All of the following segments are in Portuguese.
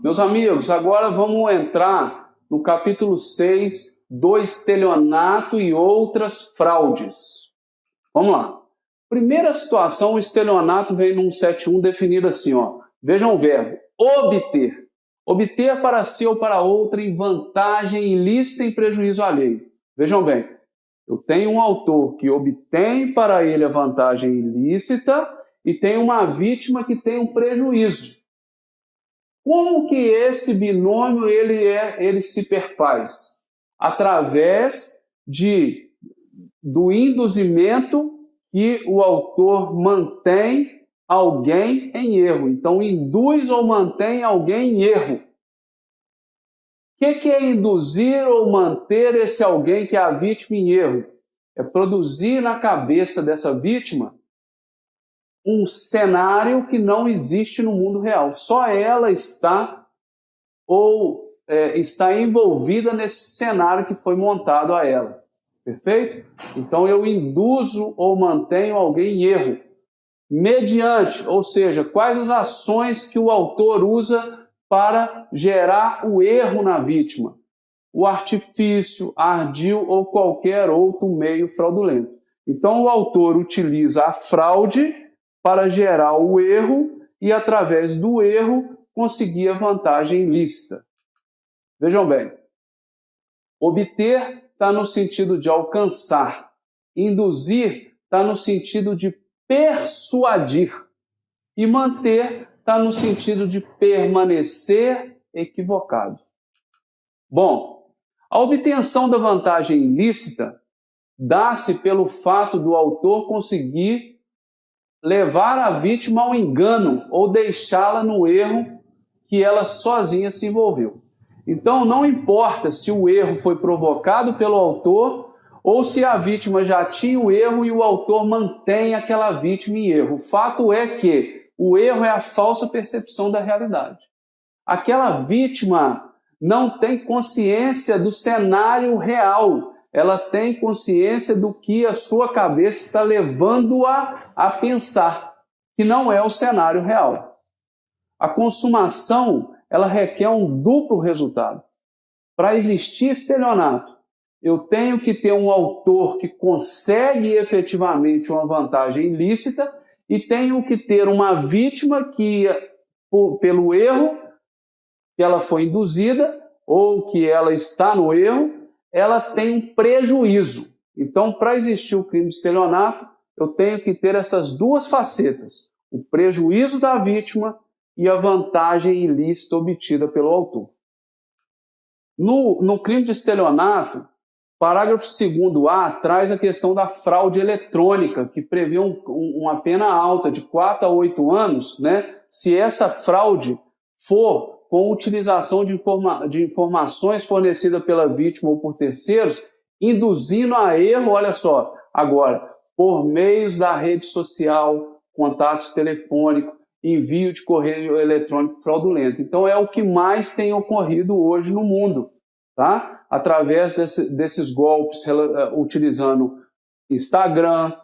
Meus amigos, agora vamos entrar no capítulo 6 do estelionato e outras fraudes. Vamos lá. Primeira situação, o estelionato vem no 171 definido assim, ó. Vejam o verbo, obter. Obter para si ou para outrem vantagem ilícita em prejuízo alheio. Vejam bem, eu tenho um autor que obtém para ele a vantagem ilícita e tem uma vítima que tem um prejuízo. Como que esse binômio ele se perfaz? Através do induzimento que o autor mantém alguém em erro. Então, induz ou mantém alguém em erro. O que é induzir ou manter esse alguém que é a vítima em erro? É produzir na cabeça dessa vítima um cenário que não existe no mundo real. Só ela está envolvida nesse cenário que foi montado a ela. Perfeito? Então eu induzo ou mantenho alguém em erro. Mediante, ou seja, quais as ações que o autor usa para gerar o erro na vítima? O artifício, ardil ou qualquer outro meio fraudulento. Então o autor utiliza a fraude para gerar o erro e, através do erro, conseguir a vantagem ilícita. Vejam bem, obter está no sentido de alcançar, induzir está no sentido de persuadir e manter está no sentido de permanecer equivocado. Bom, a obtenção da vantagem ilícita dá-se pelo fato do autor conseguir levar a vítima ao engano ou deixá-la no erro que ela sozinha se envolveu. Então, não importa se o erro foi provocado pelo autor ou se a vítima já tinha o erro e o autor mantém aquela vítima em erro. O fato é que o erro é a falsa percepção da realidade. Aquela vítima não tem consciência do cenário real. Ela tem consciência do que a sua cabeça está levando-a a pensar, que não é o cenário real. A consumação, ela requer um duplo resultado. Para existir estelionato, eu tenho que ter um autor que consegue efetivamente uma vantagem ilícita e tenho que ter uma vítima que, pelo erro que ela foi induzida ou que ela está no erro, ela tem um prejuízo. Então, para existir o crime de estelionato, eu tenho que ter essas duas facetas, o prejuízo da vítima e a vantagem ilícita obtida pelo autor. No crime de estelionato, parágrafo 2º-A traz a questão da fraude eletrônica, que prevê uma pena alta de 4 a 8 anos, né, se essa fraude for com utilização de informações fornecidas pela vítima ou por terceiros, induzindo a erro, olha só, agora, por meios da rede social, contatos telefônicos, envio de correio eletrônico fraudulento. Então é o que mais tem ocorrido hoje no mundo, tá? Através desses golpes, utilizando Instagram,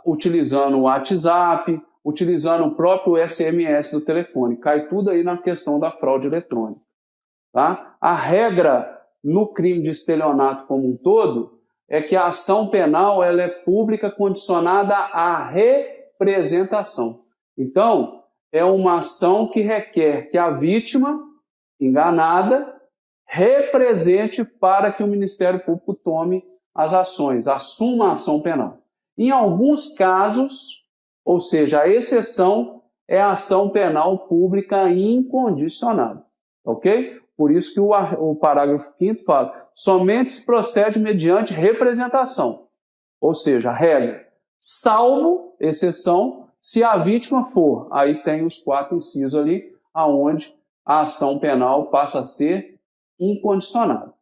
utilizando o WhatsApp, utilizando o próprio SMS do telefone. Cai tudo aí na questão da fraude eletrônica. Tá? A regra no crime de estelionato como um todo é que a ação penal ela é pública condicionada à representação. Então, é uma ação que requer que a vítima, enganada, represente para que o Ministério Público tome as ações, assuma a ação penal. Em alguns casos, ou seja, a exceção é a ação penal pública incondicionada, ok? Por isso que o parágrafo 5º fala, somente se procede mediante representação, ou seja, a regra, salvo exceção, se a vítima for, aí tem os 4 incisos ali, aonde a ação penal passa a ser incondicionada.